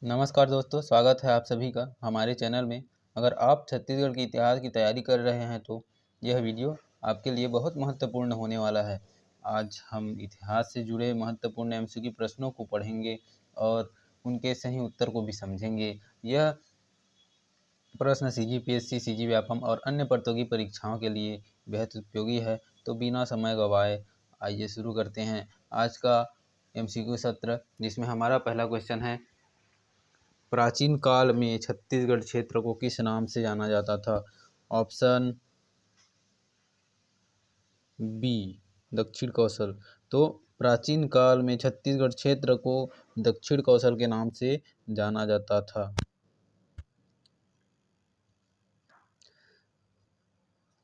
नमस्कार दोस्तों, स्वागत है आप सभी का हमारे चैनल में। अगर आप छत्तीसगढ़ के इतिहास की तैयारी कर रहे हैं तो यह वीडियो आपके लिए बहुत महत्वपूर्ण होने वाला है। आज हम इतिहास से जुड़े महत्वपूर्ण एमसीक्यू प्रश्नों को पढ़ेंगे और उनके सही उत्तर को भी समझेंगे। यह प्रश्न सीजीपीएससी, सीजी व्यापम और अन्य प्रतियोगी परीक्षाओं के लिए बेहद उपयोगी है। तो बिना समय गंवाए आइए शुरू करते हैं आज का एमसीक्यू सत्र, जिसमें हमारा पहला क्वेश्चन है, प्राचीन काल में छत्तीसगढ़ क्षेत्र को किस नाम से जाना जाता था? ऑप्शन बी, दक्षिण कौशल। तो प्राचीन काल में छत्तीसगढ़ क्षेत्र को दक्षिण कौशल के नाम से जाना जाता था।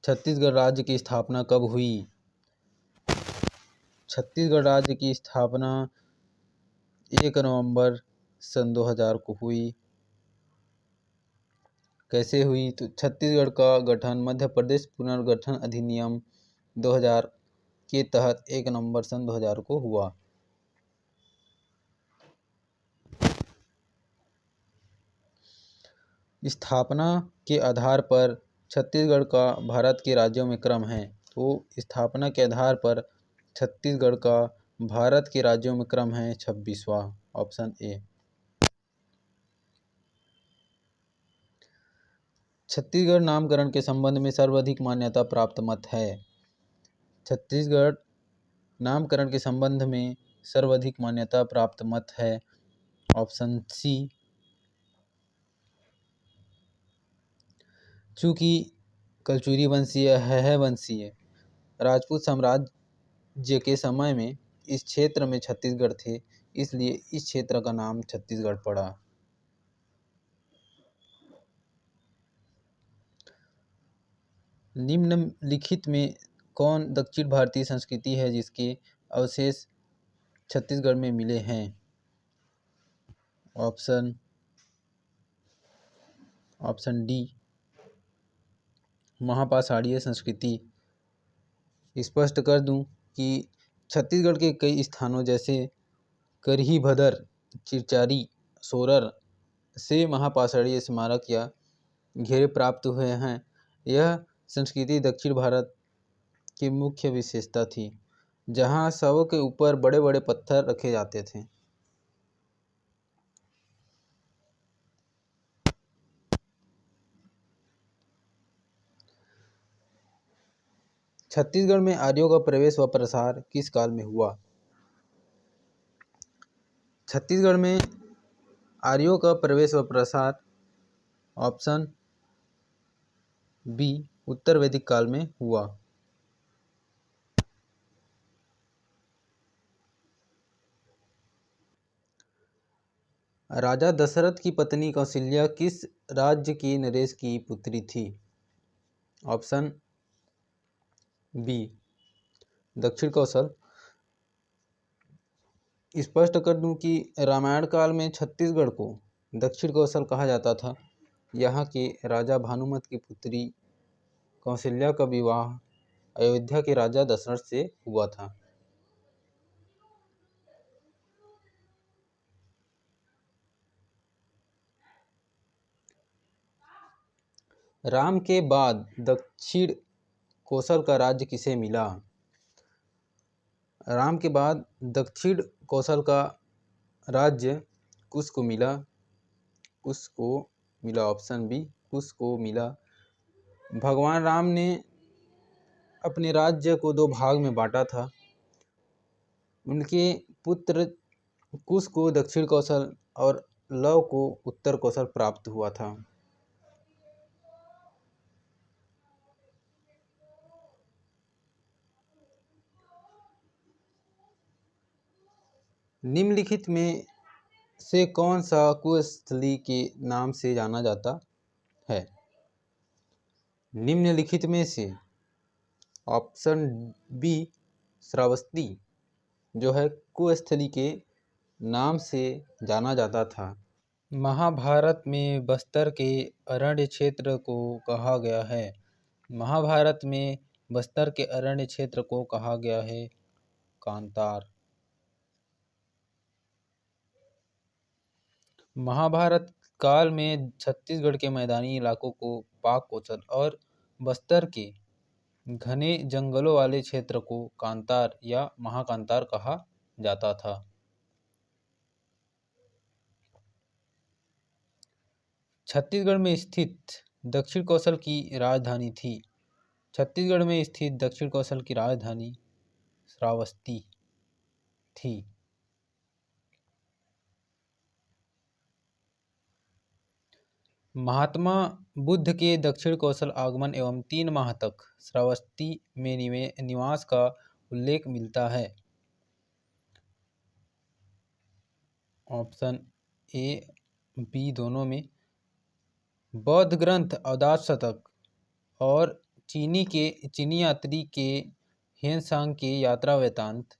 छत्तीसगढ़ राज्य की स्थापना कब हुई? छत्तीसगढ़ राज्य की स्थापना 1 नवंबर सन 2000 को हुई। कैसे हुई? तो छत्तीसगढ़ का गठन मध्य प्रदेश पुनर्गठन अधिनियम 2000 के तहत 1 नवंबर सन 2000 को हुआ। स्थापना के आधार पर छत्तीसगढ़ का भारत के राज्यों में क्रम है। तो स्थापना के आधार पर छत्तीसगढ़ का भारत के राज्यों में क्रम है 26वां, ऑप्शन ए। छत्तीसगढ़ नामकरण के संबंध में सर्वाधिक मान्यता प्राप्त मत है। छत्तीसगढ़ नामकरण के संबंध में सर्वाधिक मान्यता प्राप्त मत है, ऑप्शन सी। चूंकि कलचुरी वंशीय है वंशीय राजपूत साम्राज्य के समय में इस क्षेत्र में छत्तीसगढ़ थे, इसलिए इस क्षेत्र का नाम छत्तीसगढ़ पड़ा। निम्नलिखित में कौन दक्षिण भारतीय संस्कृति है जिसके अवशेष छत्तीसगढ़ में मिले हैं? ऑप्शन डी, महापाषाणीय संस्कृति। स्पष्ट कर दूं कि छत्तीसगढ़ के कई स्थानों जैसे करही भदर, चिरचारी, सोरर से महापाषाणीय स्मारक या घेरे प्राप्त हुए हैं। यह संस्कृति दक्षिण भारत की मुख्य विशेषता थी, जहां शवों के ऊपर बड़े बड़े पत्थर रखे जाते थे। छत्तीसगढ़ में आर्यों का प्रवेश व प्रसार किस काल में हुआ? छत्तीसगढ़ में आर्यों का प्रवेश व प्रसार, ऑप्शन बी, उत्तर वैदिक काल में हुआ। राजा दशरथ की पत्नी कौशल्या किस राज्य के नरेश की पुत्री थी? ऑप्शन बी, दक्षिण कौशल। स्पष्ट कर दूं कि रामायण काल में छत्तीसगढ़ को दक्षिण कौशल कहा जाता था। यहाँ के राजा भानुमत की पुत्री कौशल्या का विवाह अयोध्या के राजा दशरथ से हुआ था। राम के बाद दक्षिण कौशल का राज्य किसे मिला? राम के बाद दक्षिण कौशल का राज्य कुश को मिला। ऑप्शन बी, कुश को मिला। भगवान राम ने अपने राज्य को 2 भाग में बांटा था। उनके पुत्र कुश को दक्षिण कौशल और लव को उत्तर कौशल प्राप्त हुआ था। निम्नलिखित में से कौन सा कुशस्थली के नाम से जाना जाता है? निम्नलिखित में से ऑप्शन बी, श्रावस्ती जो है कुशस्थली के नाम से जाना जाता था। महाभारत में बस्तर के अरण्य क्षेत्र को कहा गया है। महाभारत में बस्तर के अरण्य क्षेत्र को कहा गया है कांतार। महाभारत काल में छत्तीसगढ़ के मैदानी इलाकों को पाक कौशल और बस्तर के घने जंगलों वाले क्षेत्र को कांतार या महाकांतार कहा जाता था। छत्तीसगढ़ में स्थित दक्षिण कौशल की राजधानी थी। छत्तीसगढ़ में स्थित दक्षिण कौशल की राजधानी श्रावस्ती थी। महात्मा बुद्ध के दक्षिण कौशल आगमन एवं 3 माह तक श्रावस्ती में निवास का उल्लेख मिलता है। ऑप्शन ए बी दोनों में। बौद्ध ग्रंथ अवधूत शतक और चीनी यात्री के हेनसांग के यात्रा वृत्तांत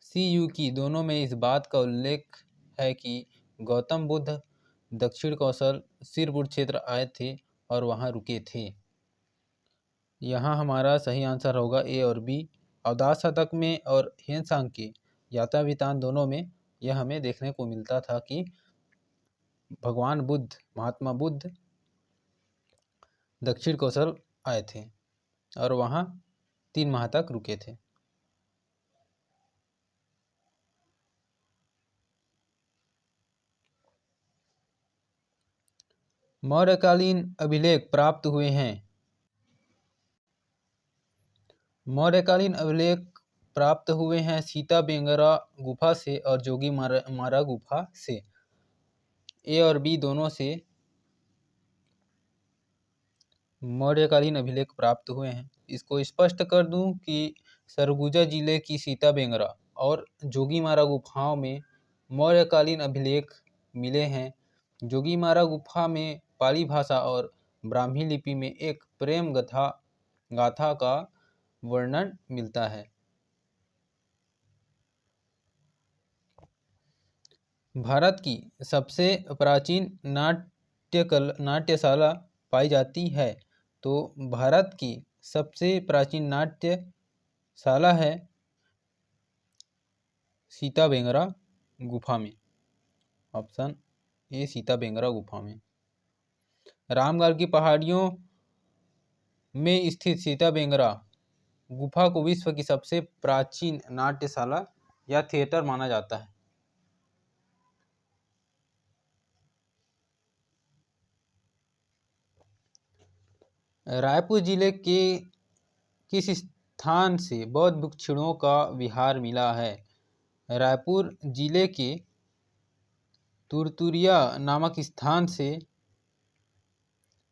सी.यू. की दोनों में इस बात का उल्लेख है कि गौतम बुद्ध दक्षिण कौशल सिरपुर क्षेत्र आए थे और वहां रुके थे। यहाँ हमारा सही आंसर होगा ए और बी। अवधूत शतक में और हेनसांग के यात्रा वृत्तांत दोनों में यह हमें देखने को मिलता था कि भगवान बुद्ध, महात्मा बुद्ध दक्षिण कौशल आए थे और वहाँ 3 माह तक रुके थे। मौर्यकालीन अभिलेख प्राप्त हुए हैं। मौर्यकालीन अभिलेख प्राप्त हुए हैं सीता बेंगरा गुफा से और जोगी मारा गुफा से। ए और बी दोनों से मौर्यकालीन अभिलेख प्राप्त हुए हैं। इसको स्पष्ट कर दूं कि सरगुजा जिले की सीता बेंगरा और जोगीमारा गुफाओं में मौर्यकालीन अभिलेख मिले हैं। जोगीमारा गुफा में पाली भाषा और ब्राह्मी लिपि में एक प्रेम गाथा का वर्णन मिलता है। भारत की सबसे प्राचीन नाट्यशाला पाई जाती है तो भारत की सबसे प्राचीन नाट्यशाला है सीता बेंगरा गुफा में। ऑप्शन ए सीता बेंगरा गुफा में। रामगढ़ की पहाड़ियों में स्थित सीता बेंगरा गुफा को विश्व की सबसे प्राचीन नाट्यशाला या थिएटर माना जाता है। रायपुर जिले के किस स्थान से बौद्ध भिक्षुओं का विहार मिला है? रायपुर जिले के तुरतुरिया नामक स्थान से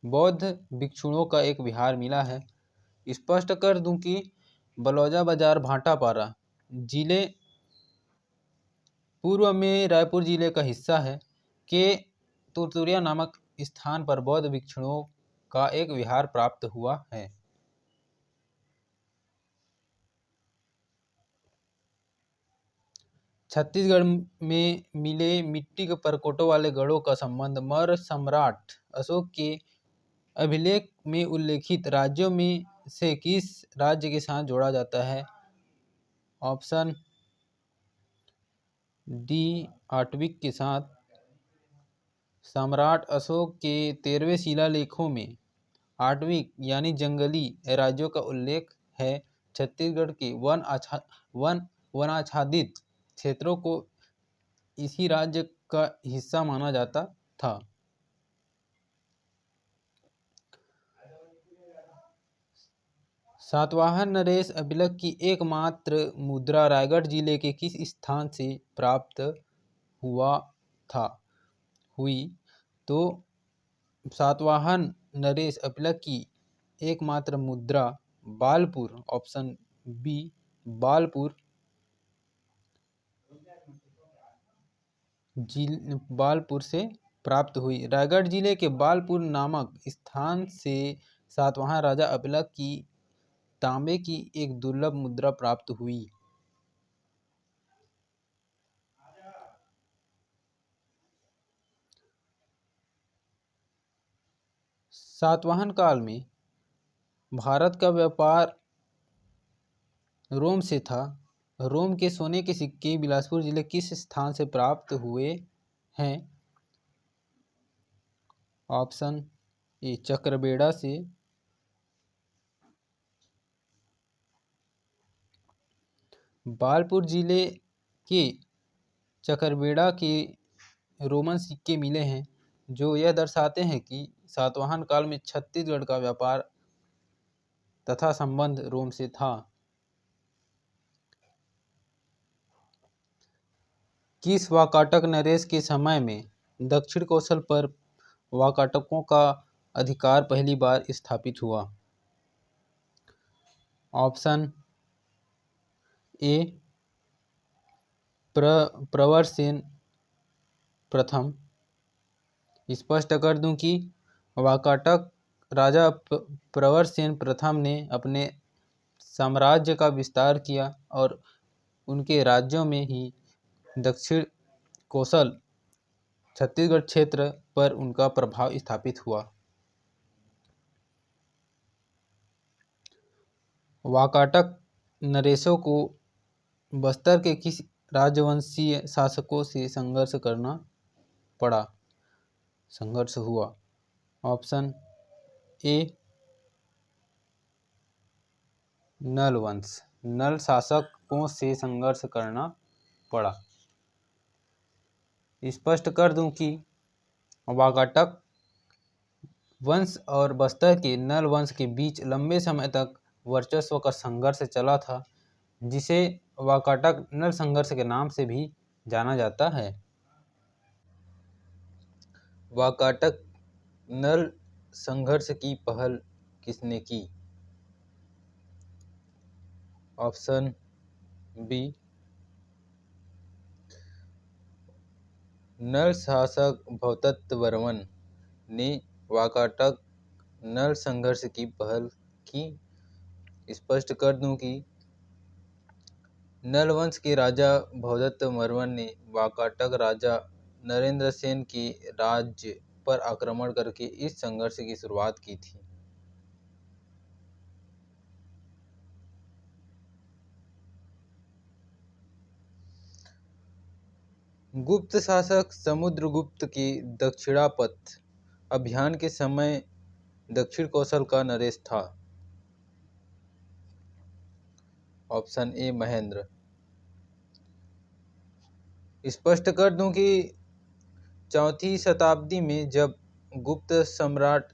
बौद्ध भिक्षुओं का एक विहार मिला है। स्पष्ट कर दूं कि बलौजा बाजार भाटापारा जिले पूर्व में रायपुर जिले का हिस्सा है के तुरतुरिया नामक स्थान पर बौद्ध भिक्षुओं का एक विहार प्राप्त हुआ है। छत्तीसगढ़ में मिले मिट्टी के परकोटों वाले गढ़ों का संबंध मौर्य सम्राट अशोक के अभिलेख में उल्लेखित राज्यों में से किस राज्य के साथ जोड़ा जाता है? ऑप्शन डी आटविक के साथ। सम्राट अशोक के 13वें शिलालेखों में आटविक यानी जंगली राज्यों का उल्लेख है। छत्तीसगढ़ के वनाच्छादित क्षेत्रों को इसी राज्य का हिस्सा माना जाता था। सातवाहन नरेश अभिलेख की एकमात्र मुद्रा रायगढ़ जिले के किस स्थान से प्राप्त हुई तो सातवाहन नरेश अभिलेख की एकमात्र मुद्रा बालपुर, ऑप्शन बी बालपुर से प्राप्त हुई। रायगढ़ जिले के बालपुर नामक स्थान से सातवाहन राजा अभिलेख की तांबे की एक दुर्लभ मुद्रा प्राप्त हुई। सातवाहन काल में भारत का व्यापार रोम से था। रोम के सोने के सिक्के बिलासपुर जिले किस स्थान से प्राप्त हुए हैं? ऑप्शन ए चक्रबेड़ा से, बालपुर जिले के चकरबेड़ा के रोमन सिक्के मिले हैं जो यह दर्शाते हैं कि सातवाहन काल में छत्तीसगढ़ का व्यापार तथा संबंध रोम से था। किस वाकाटक नरेश के समय में दक्षिण कौशल पर वाकाटकों का अधिकार पहली बार स्थापित हुआ? ऑप्शन ए प्रवरसेन प्रथम। स्पष्ट कर दूं कि वाकाटक राजा प्रवरसेन प्रथम ने अपने साम्राज्य का विस्तार किया और उनके राज्यों में ही दक्षिण कौशल छत्तीसगढ़ क्षेत्र पर उनका प्रभाव स्थापित हुआ। वाकाटक नरेशों को बस्तर के किस राजवंशीय शासकों से संघर्ष हुआ? ऑप्शन ए नल वंश। नल शासकों से संघर्ष करना पड़ा। स्पष्ट कर दूं कि वाकाटक वंश और बस्तर के नल वंश के बीच लंबे समय तक वर्चस्व का संघर्ष चला था, जिसे वाकाटक नल संघर्ष के नाम से भी जाना जाता है। वाकाटक नल संघर्ष की पहल किसने की? ऑप्शन बी नल शासक भवदत्त वर्मन ने वाकाटक नल संघर्ष की पहल की। स्पष्ट कर दूं कि नल वंश के राजा भवदत्त वर्मन ने वाकाटक राजा नरेंद्र सेन के राज्य पर आक्रमण करके इस संघर्ष की शुरुआत की थी। गुप्त शासक समुद्रगुप्त के दक्षिणापथ अभियान के समय दक्षिण कौशल का नरेश था। ऑप्शन ए महेंद्र। स्पष्ट कर दूं कि 4वीं शताब्दी में जब गुप्त सम्राट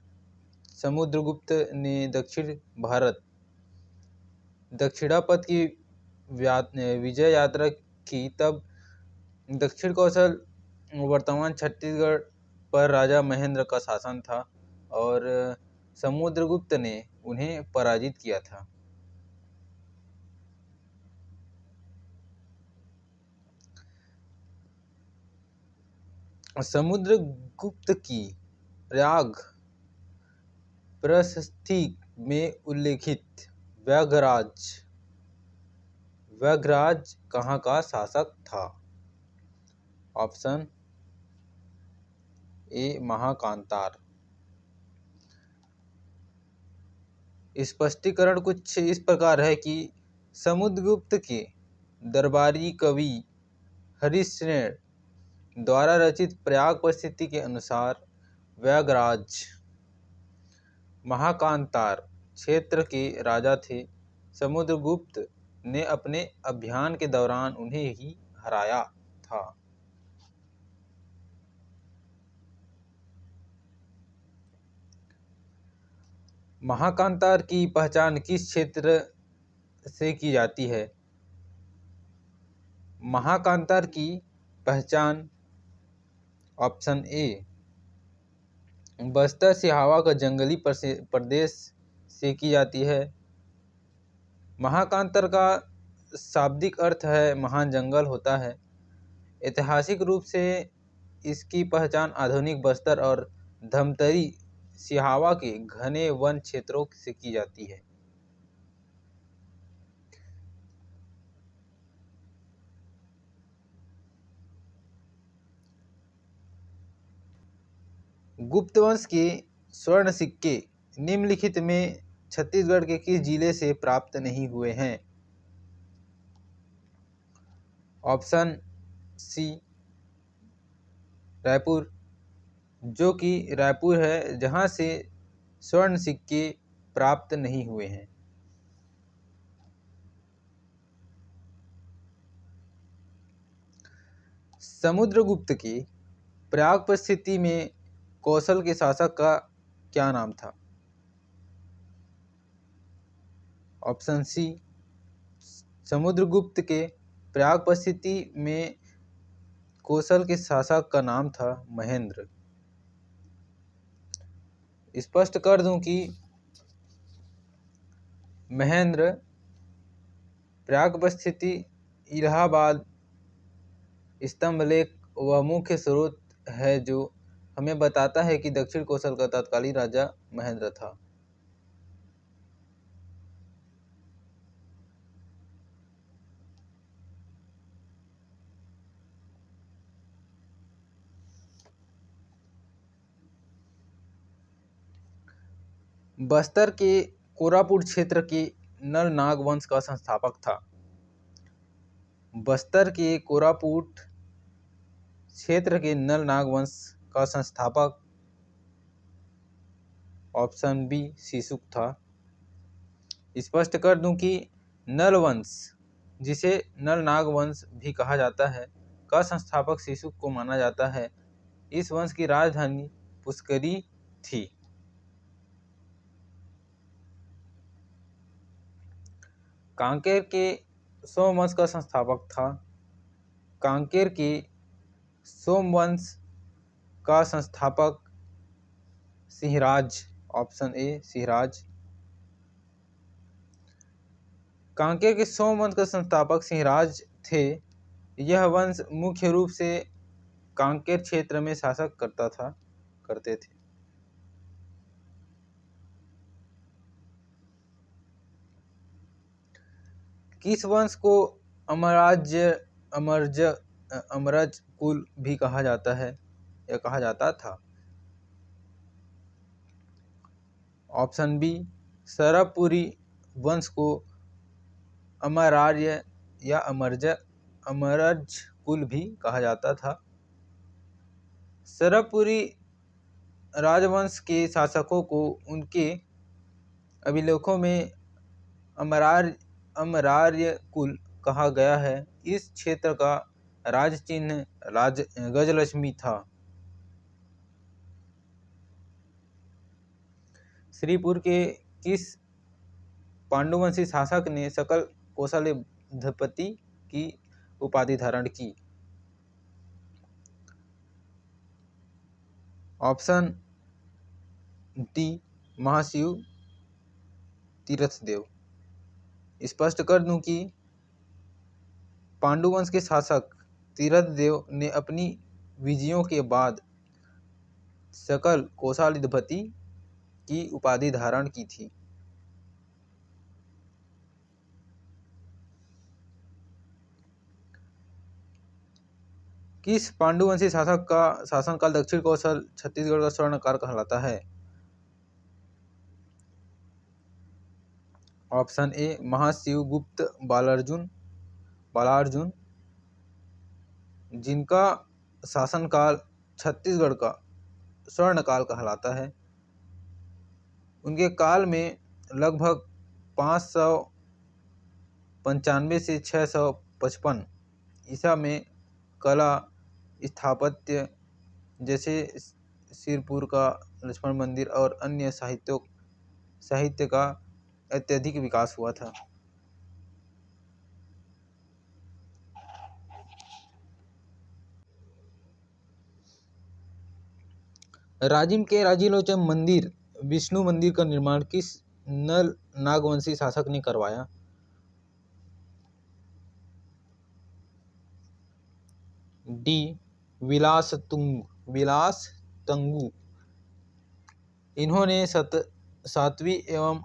समुद्रगुप्त ने दक्षिण भारत दक्षिणापथ की विजय यात्रा की, तब दक्षिण कौशल वर्तमान छत्तीसगढ़ पर राजा महेंद्र का शासन था और समुद्रगुप्त ने उन्हें पराजित किया था। समुद्रगुप्त की प्रयाग प्रशस्ति में उल्लेखित व्याघ्रराज कहाँ का शासक था? Option A Mahakantara. स्पष्टीकरण कुछ इस प्रकार है कि समुद्रगुप्त के दरबारी कवि हरिश्चंद्र द्वारा रचित प्रयाग प्रशस्ति के अनुसार व्याघ्रराज महाकांतार क्षेत्र के राजा थे। समुद्रगुप्त ने अपने अभियान के दौरान उन्हें ही हराया था। महाकांतार की पहचान किस क्षेत्र से की जाती है? महाकांतार की पहचान ऑप्शन ए बस्तर सिहावा का जंगली प्रदेश से की जाती है। महाकांतार का शाब्दिक अर्थ है महान जंगल होता है। ऐतिहासिक रूप से इसकी पहचान आधुनिक बस्तर और धमतरी सिहावा के घने वन क्षेत्रों से की जाती है। गुप्त वंश के स्वर्ण सिक्के निम्नलिखित में छत्तीसगढ़ के किस जिले से प्राप्त नहीं हुए हैं? ऑप्शन सी रायपुर, जो कि रायपुर है, जहाँ से स्वर्ण सिक्के प्राप्त नहीं हुए हैं। समुद्रगुप्त की प्रयाग पर स्थिति में कौशल के शासक का क्या नाम था? ऑप्शन सी, समुद्रगुप्त के प्रयाग पर स्थिति में कौशल के शासक का नाम था महेंद्र। स्पष्ट कर दूं कि महेंद्र प्रयाग पर स्थिति इलाहाबाद स्तंभलेख वह मुख्य स्रोत है जो हमें बताता है कि दक्षिण कौशल का तत्कालीन राजा महेंद्र था। बस्तर के कोरापुट क्षेत्र के नल नाग वंश का संस्थापक था। बस्तर के कोरापुट क्षेत्र के नल नाग वंश का संस्थापक ऑप्शन बी शीशुक था। स्पष्ट कर दूं कि नल वंश, जिसे नल नाग वंश भी कहा जाता है, का संस्थापक शीशुक को माना जाता है। इस वंश की राजधानी पुष्करी थी। कांकेर के सोमवंश का संस्थापक था। कांकेर के सोमवंश का संस्थापक सिंहराज, ऑप्शन ए सिंहराज। कांकेर के सोमवंश का संस्थापक सिंहराज थे। यह वंश मुख्य रूप से कांकेर क्षेत्र में शासन करते थे। किस वंश को अमरज कुल भी कहा जाता है या कहा जाता था? ऑप्शन बी, सरबपुरी वंश को अमरार्य या अमरज कुल भी कहा जाता था। सरबपुरी राजवंश के शासकों को उनके अभिलेखों में अमरार्य कुल कहा गया है। इस क्षेत्र का राज चिन्ह गजलक्ष्मी था। श्रीपुर के किस पांडुवंशी शासक ने सकल कौशलाधिपति की उपाधि धारण की? ऑप्शन डी, महाशिव तीर्थदेव। स्पष्ट कर दूं कि पांडुवंश के शासक तीर्थदेव ने अपनी विजयों के बाद सकल कौशलाधिपति की उपाधि धारण की थी। किस पांडुवंशी शासक का शासनकाल दक्षिण कौशल छत्तीसगढ़ का स्वर्णकाल कहलाता है? ऑप्शन ए, महाशिव गुप्त बालार्जुन, जिनका शासनकाल छत्तीसगढ़ का स्वर्णकाल कहलाता है। उनके काल में लगभग 595 से 655 ईसा में कला, स्थापत्य जैसे सिरपुर का लक्ष्मण मंदिर और अन्य साहित्य का अत्यधिक विकास हुआ था। राजिम के राजीलोचन मंदिर, विष्णु मंदिर का निर्माण किस नल नागवंशी शासक ने करवाया? डी, विलास तंगु। इन्होंने 7वीं एवं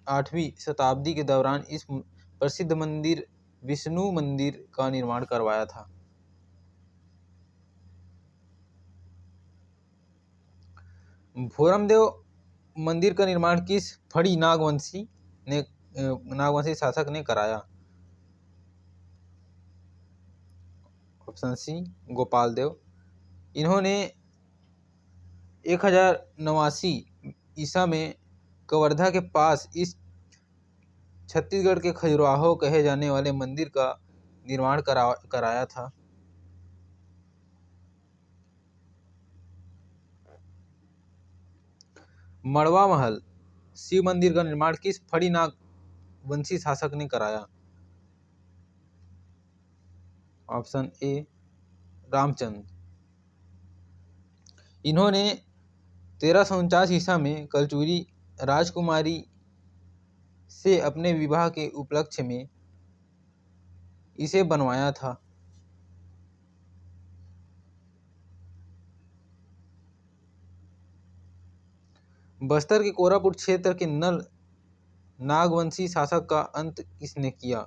8वीं शताब्दी के दौरान इस प्रसिद्ध मंदिर विष्णु मंदिर का निर्माण करवाया था। भोरमदेव मंदिर का निर्माण किस फड़ी नागवंशी शासक ने कराया? ऑप्शन सी, गोपाल देव। इन्होंने 1089 ईसा में कवर्धा के पास इस छत्तीसगढ़ के खजुराहो कहे जाने वाले मंदिर का निर्माण कराया था। मड़वा महल शिव मंदिर का निर्माण किस फड़ी नाग वंशी शासक ने कराया? Option A Ramchandra. इन्होंने 1349 ईसा में कलचुरी राजकुमारी से अपने विवाह के उपलक्ष्य में इसे बनवाया था। बस्तर के कोरापुट क्षेत्र के नल नागवंशी शासक का अंत किसने किया?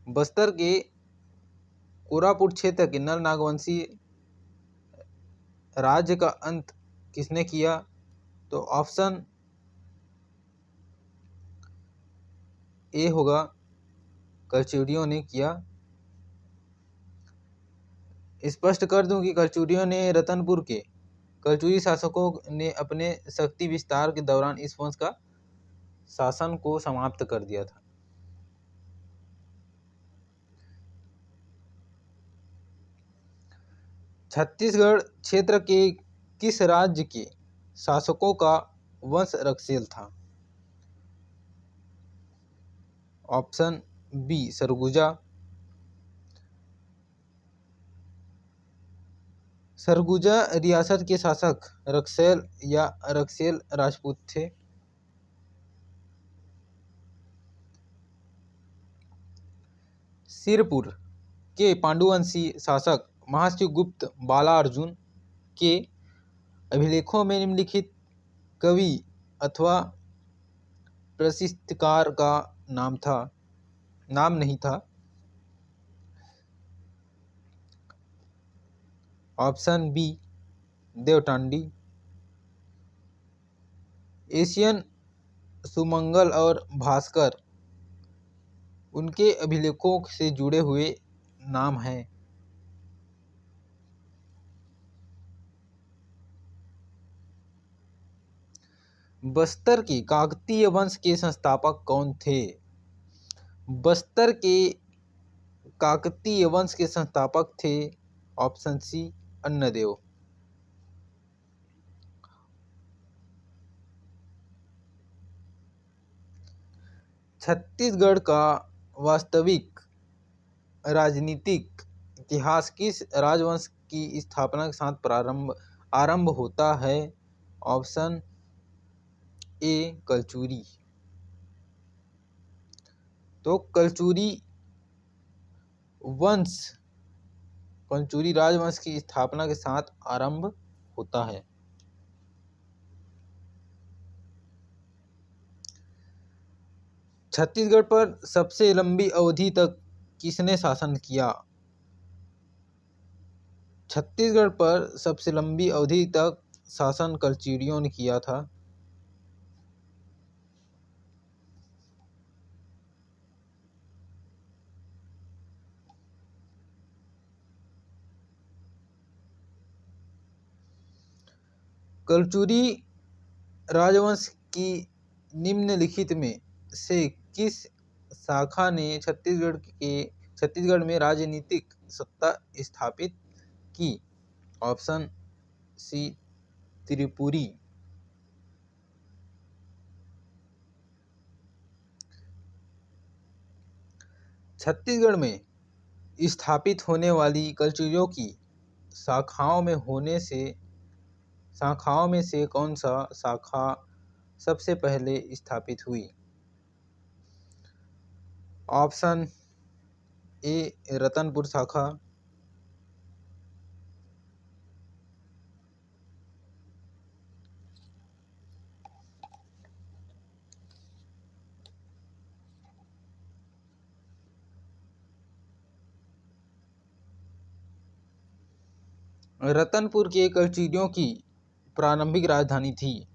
बस्तर के कोरापुट क्षेत्र के नल नागवंशी राज्य का अंत किसने किया? तो ऑप्शन ए होगा, कलचुरियों ने किया। स्पष्ट कर दूं कि कलचुरियों ने रतनपुर के कलचुरी शासकों ने अपने शक्ति विस्तार के दौरान इस वंश का शासन को समाप्त कर दिया था। छत्तीसगढ़ क्षेत्र के किस राज्य के शासकों का वंश रक्षेल था? Option B Surguja. सरगुजा रियासत के शासक रक्सैल या रक्सेल राजपूत थे। सिरपुर के पांडुवंशी शासक महाशिवगुप्त बालार्जुन के अभिलेखों में निम्नलिखित कवि अथवा प्रशिस्तकार का नाम नहीं था। Option B Devtandi. एशियन सुमंगल और भास्कर उनके अभिलेखों से जुड़े हुए नाम हैं। बस्तर के काकतीय वंश के संस्थापक कौन थे? बस्तर के काकतीय वंश के संस्थापक थे ऑप्शन सी अन्नदेव। छत्तीसगढ़ का वास्तविक राजनीतिक इतिहास किस राजवंश की स्थापना के साथ आरंभ होता है? Option A Kalachuri. तो कलचुरी राजवंश की स्थापना के साथ आरंभ होता है। छत्तीसगढ़ पर सबसे लंबी अवधि तक किसने शासन किया? छत्तीसगढ़ पर सबसे लंबी अवधि तक शासन कलचुरियों ने किया था। कलचुरी राजवंश की निम्नलिखित में से किस शाखा ने छत्तीसगढ़ में राजनीतिक सत्ता स्थापित की? Option C Tripuri. छत्तीसगढ़ में स्थापित होने वाली कलचुरियों की शाखाओं में से कौन सा शाखा सबसे पहले स्थापित हुई? ऑप्शन ए रतनपुर शाखा। रतनपुर के कलचुरियों की प्रारंभिक राजधानी थी।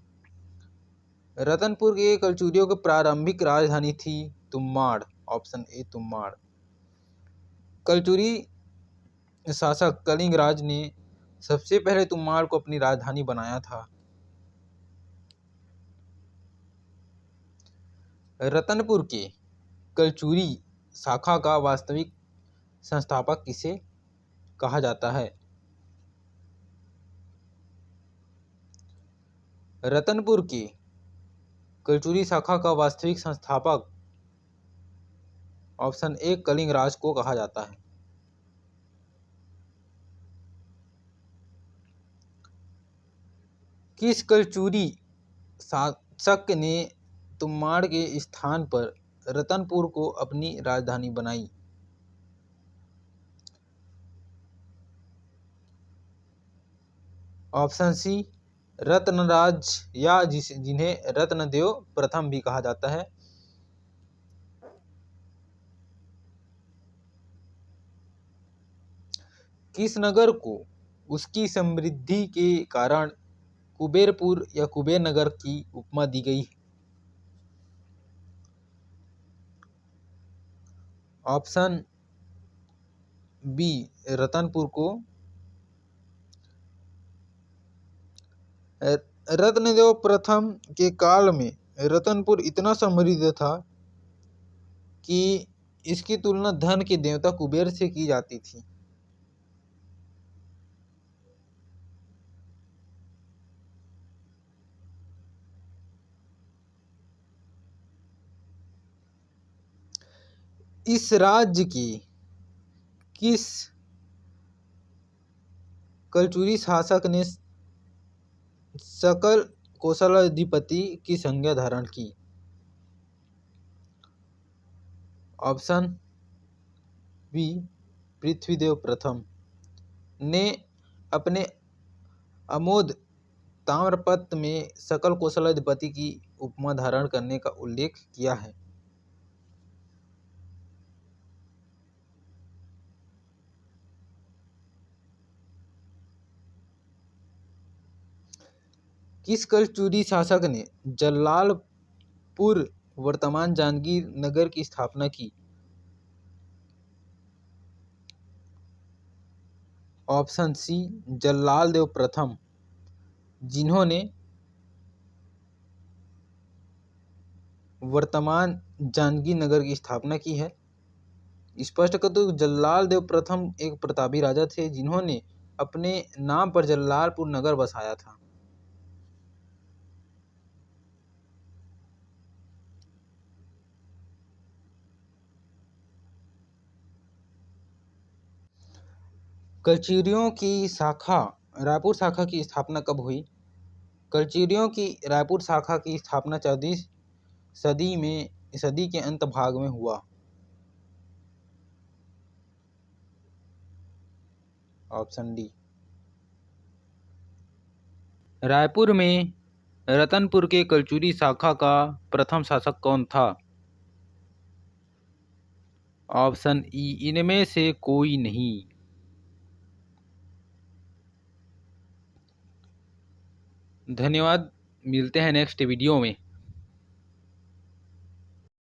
रतनपुर के कलचुरियों की प्रारंभिक राजधानी थी तुम्माड़। Option A तुम्माड़। कलचुरी शासक कलिंग राज ने सबसे पहले तुम्माड़ को अपनी राजधानी बनाया था। रतनपुर के कलचुरी शाखा का वास्तविक संस्थापक किसे कहा जाता है? रतनपुर के कलचुरी शाखा का वास्तविक संस्थापक ऑप्शन ए कलिंगराज को कहा जाता है। किस कलचुरी शासक ने तुम्माड़ के स्थान पर रतनपुर को अपनी राजधानी बनाई? ऑप्शन सी रत्नराज या जिन्हें रत्नदेव प्रथम भी कहा जाता है। किस नगर को उसकी समृद्धि के कारण कुबेरपुर या कुबेर नगर की उपमा दी गई? ऑप्शन बी रतनपुर को। रत्नदेव प्रथम के काल में रतनपुर इतना समृद्ध था कि इसकी तुलना धन के देवता कुबेर से की जाती थी। इस राज्य की किस कलचुरी शासक ने सकल कोसलाधिपति की संज्ञा धारण की? ऑप्शन बी पृथ्वीदेव प्रथम ने अपने अमोद ताम्रपत्र में सकल कोसलाधिपति की उपमा धारण करने का उल्लेख किया है। किस कलचुरी शासक ने जलालपुर वर्तमान जांजगीर नगर की स्थापना की? ऑप्शन सी जलाल देव प्रथम जिन्होंने वर्तमान जांजगीर नगर की स्थापना की है। स्पष्ट कर दो, जलाल देव प्रथम एक प्रतापी राजा थे जिन्होंने अपने नाम पर जलालपुर नगर बसाया था। कलचुरियों की शाखा रायपुर शाखा की स्थापना कब हुई? कलचुरियों की रायपुर शाखा की स्थापना 14वीं सदी के अंत भाग में हुआ। Option D. रायपुर में रतनपुर के कलचुरी शाखा का प्रथम शासक कौन था? ऑप्शन ई इनमें से कोई नहीं। धन्यवाद, मिलते हैं नेक्स्ट वीडियो में।